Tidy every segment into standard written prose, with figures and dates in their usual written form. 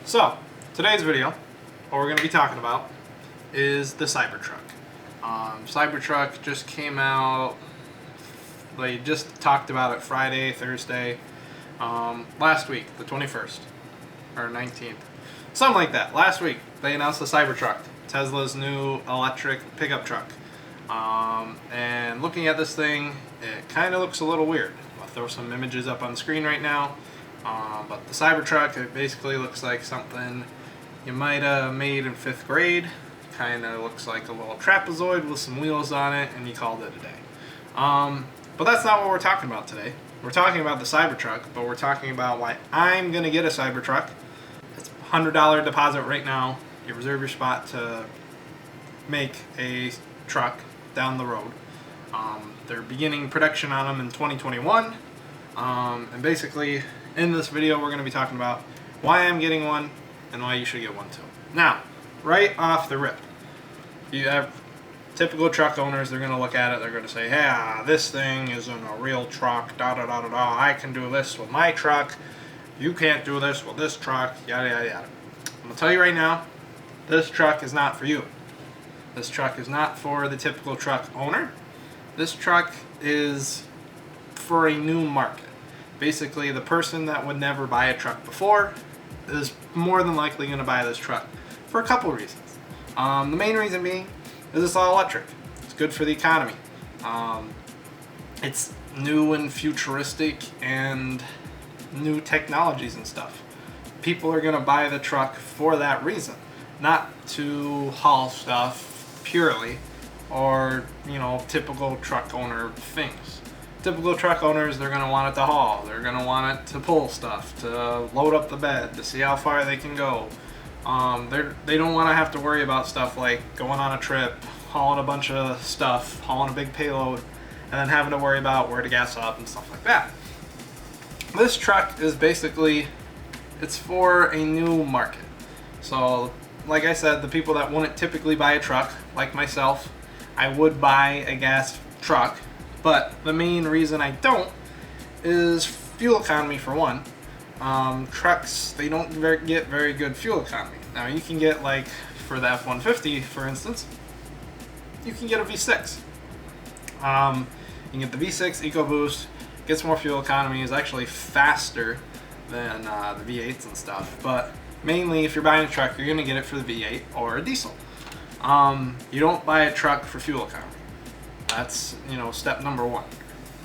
So, today's video, what we're going to be talking about is the Cybertruck. Cybertruck just came out, they just talked about it Friday, Thursday, last week, the 21st, or 19th, something like that. Last week, they announced the Cybertruck, Tesla's new electric pickup truck. And looking at this thing, it kind of looks a little weird. I'll throw some images up on the screen right now. But the Cybertruck, it basically looks like something you might have made in 5th grade. Kind of looks like a little trapezoid with some wheels on it, and you called it a day. But that's not what we're talking about today. We're talking about the Cybertruck, but we're talking about why I'm going to get a Cybertruck. It's a $100 deposit right now. You reserve your spot to make a truck down the road. They're beginning production on them in 2021. And basically, in this video, we're going to be talking about why I'm getting one and why you should get one too. Now, right off the rip, you have typical truck owners. They're going to look at it. They're going to say, "Hey, this thing isn't a real truck. Da da da da da. I can do this with my truck. You can't do this with this truck. Yada yada yada." I'm going to tell you right now, this truck is not for you. This truck is not for the typical truck owner. This truck is for a new market. Basically, the person that would never buy a truck before is more than likely going to buy this truck for a couple reasons. The main reason being is it's all electric. It's good for the economy. It's new and futuristic and new technologies and stuff. People are going to buy the truck for that reason, not to haul stuff purely or, typical truck owner things. Typical truck owners, they're going to want it to haul. They're going to want it to pull stuff, to load up the bed, to see how far they can go. They don't want to have to worry about stuff like going on a trip, hauling a bunch of stuff, hauling a big payload, and then having to worry about where to gas up and stuff like that. This truck is basically, it's for a new market. So, like I said, the people that wouldn't typically buy a truck, like myself, I would buy a gas truck. But the main reason I don't is fuel economy, for one. Trucks, they don't get very good fuel economy. Now, you can get, like, for the F-150, for instance, you can get a V6. You can get the V6 EcoBoost, gets more fuel economy, is actually faster than the V8s and stuff. But mainly, if you're buying a truck, you're going to get it for the V8 or a diesel. You don't buy a truck for fuel economy. That's, step number one.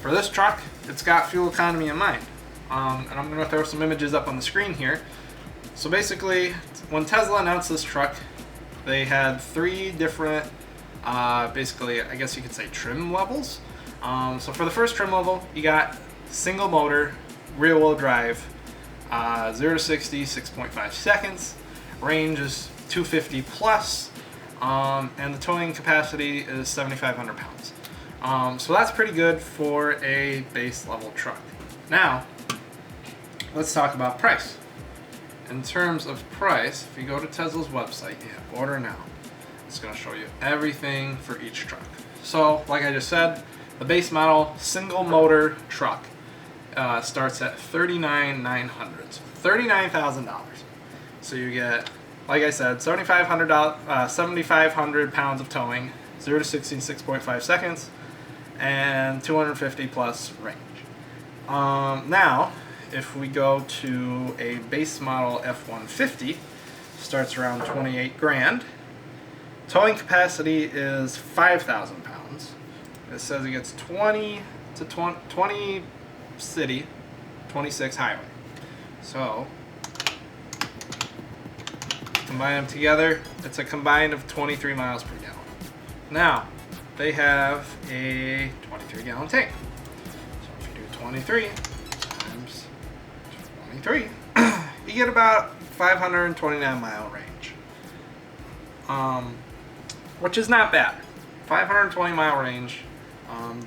For this truck, it's got fuel economy in mind. And I'm going to throw some images up on the screen here. So basically, when Tesla announced this truck, they had 3 different, basically, I guess you could say trim levels. So for the first trim level, you got single motor, rear wheel drive, 0 to 60, 6.5 seconds. Range is 250 plus. And the towing capacity is 7,500 pounds. So that's pretty good for a base level truck. Now, let's talk about price. In terms of price, if you go to Tesla's website, you have order now. It's going to show you everything for each truck. So, like I just said, the base model single motor truck starts at $39,900. So $39,000. So you get, like I said, 7,500 pounds of towing, 0 to 60 in 6.5 seconds, and 250 plus range. Now, if we go to a base model F-150, starts around 28 grand. Towing capacity is 5,000 pounds. It says it gets 20 city, 26 highway. So, combine them together, it's a combined of 23 miles per gallon. Now, they have a 23-gallon tank. So if you do 23 times 23, you get about 529 mile range. Which is not bad. 520 mile range,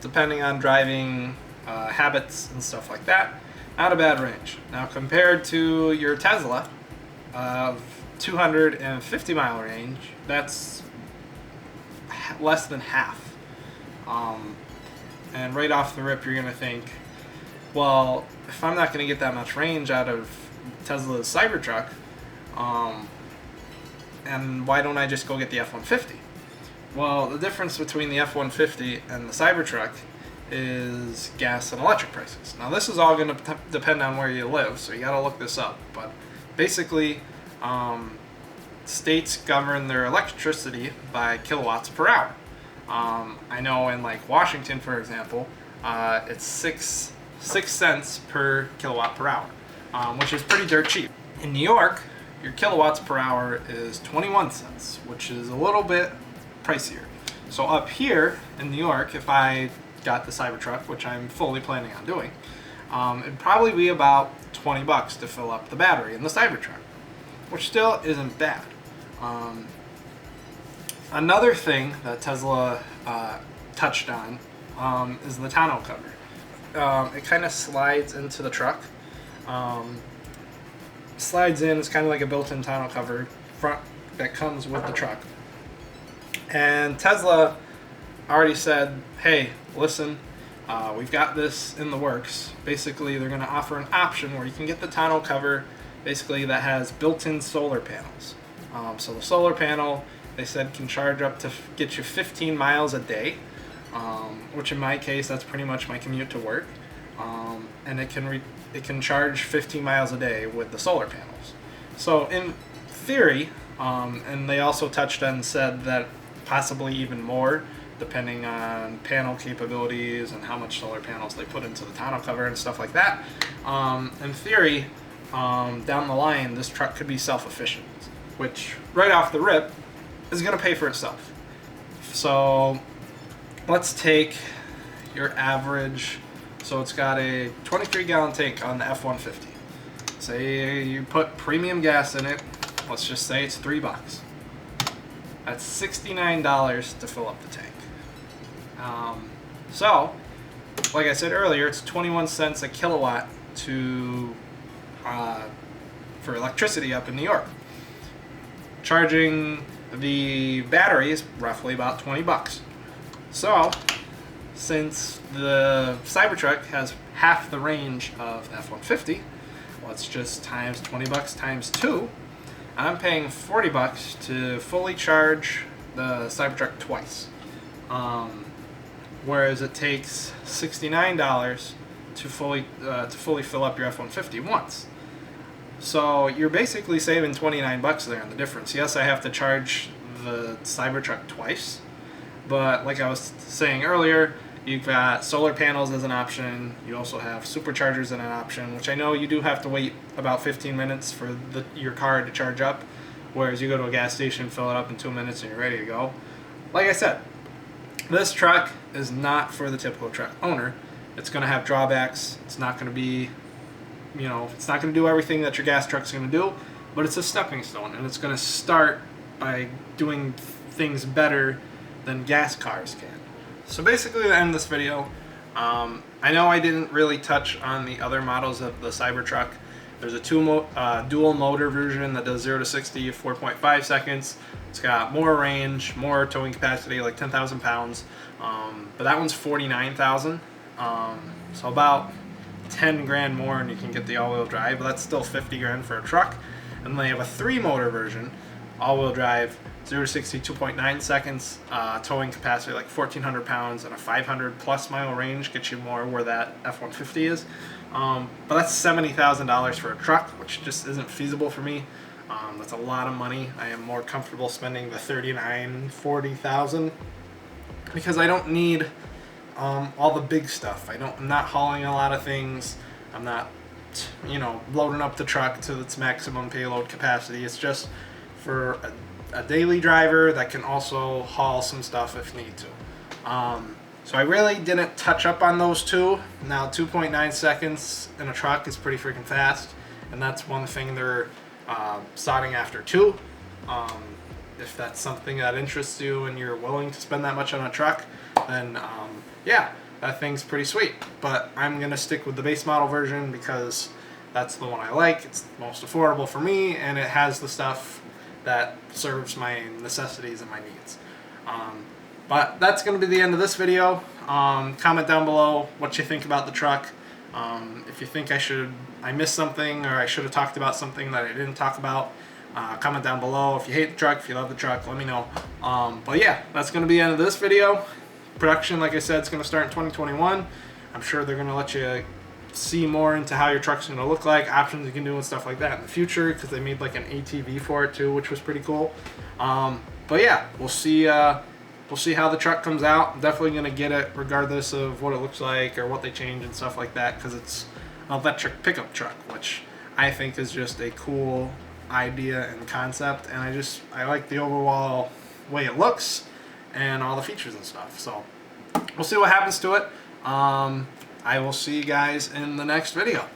depending on driving habits and stuff like that. Not a bad range. Now, compared to your Tesla of 250 mile range, that's less than half. And right off the rip, you're going to think, well, if I'm not going to get that much range out of Tesla's Cybertruck, And why don't I just go get the F-150? Well, the difference between the F-150 and the Cybertruck is gas and electric prices. Now, this is all going to depend on where you live, so you got to look this up. But basically, states govern their electricity by kilowatts per hour. I know in like Washington, for example, it's six cents per kilowatt per hour, which is pretty dirt cheap. In New York, your kilowatts per hour is 21 cents, which is a little bit pricier. So up here in New York, if I got the Cybertruck, which I'm fully planning on doing, it'd probably be about 20 bucks to fill up the battery in the Cybertruck, which still isn't bad. Another thing that Tesla touched on is the tonneau cover. It kind of slides into the truck. Slides in, it's kind of like a built-in tonneau cover front that comes with the truck. And Tesla already said, hey, listen, we've got this in the works. Basically, they're going to offer an option where you can get the tonneau cover basically that has built-in solar panels. So the solar panel, they said, can charge up to get you 15 miles a day, which in my case, that's pretty much my commute to work. And it can charge 15 miles a day with the solar panels. So in theory, and they also touched on and said that possibly even more, depending on panel capabilities and how much solar panels they put into the tonneau cover and stuff like that. In theory, down the line, this truck could be self-efficient, which right off the rip is going to pay for itself. So let's take your average. So it's got a 23-gallon tank on the F-150. Say you put premium gas in it. Let's just say it's $3. That's $69 to fill up the tank. So, like I said earlier, it's 21 cents a kilowatt for electricity up in New York. Charging the battery is roughly about 20 bucks. So, since the Cybertruck has half the range of the F-150, let's just times 20 bucks times 2. I'm paying 40 bucks to fully charge the Cybertruck twice. Whereas it takes $69 to fully fill up your F-150 once. So you're basically saving 29 bucks there on the difference. Yes, I have to charge the Cybertruck twice, but like I was saying earlier, you've got solar panels as an option. You also have superchargers as an option, which I know you do have to wait about 15 minutes for your car to charge up, whereas you go to a gas station, fill it up in 2 minutes, and you're ready to go. Like I said, this truck is not for the typical truck owner. It's going to have drawbacks. It's not going to be, it's not going to do everything that your gas truck's going to do, but it's a stepping stone, and it's going to start by doing things better than gas cars can. So basically, to end this video, I know I didn't really touch on the other models of the Cybertruck. There's a dual motor version that does 0 to 60 in 4.5 seconds. It's got more range, more towing capacity, like 10,000 pounds. But that one's 49,000. So about 10 grand more, and you can get the all-wheel drive. But that's still 50 grand for a truck. And they have a 3-motor version, all-wheel drive, 0 to 60, 2.9 seconds, towing capacity like 1,400 pounds, and a 500 plus mile range gets you more where that F-150 is. But that's $70,000 for a truck, which just isn't feasible for me. That's a lot of money. I am more comfortable spending the $39,000, $40,000 because I don't need all the big stuff. I'm not hauling a lot of things. I'm not, loading up the truck to its maximum payload capacity. It's just for a daily driver that can also haul some stuff if need to. So I really didn't touch up on those two. Now 2.9 seconds in a truck is pretty freaking fast, and that's one thing they're sought after too. If that's something that interests you and you're willing to spend that much on a truck, then yeah, that thing's pretty sweet. But I'm gonna stick with the base model version because that's the one I like. It's the most affordable for me, and it has the stuff that serves my necessities and my needs. But that's going to be the end of this video. Comment down below what you think about the truck. If you think I missed something, or I should have talked about something that I didn't talk about, Comment down below if you hate the truck, if you love the truck, let me know. But yeah, that's going to be the end of this video. Production, like I said, is going to start in 2021. I'm sure they're going to let you see more into how your truck's going to look like, options you can do and stuff like that in the future, because they made like an ATV for it too, which was pretty cool. But yeah, we'll see how the truck comes out. I'm definitely going to get it regardless of what it looks like or what they change and stuff like that, because it's an electric pickup truck, which I think is just a cool idea and concept, and I like the overall way it looks and all the features and stuff. So we'll see what happens to it. I will see you guys in the next video.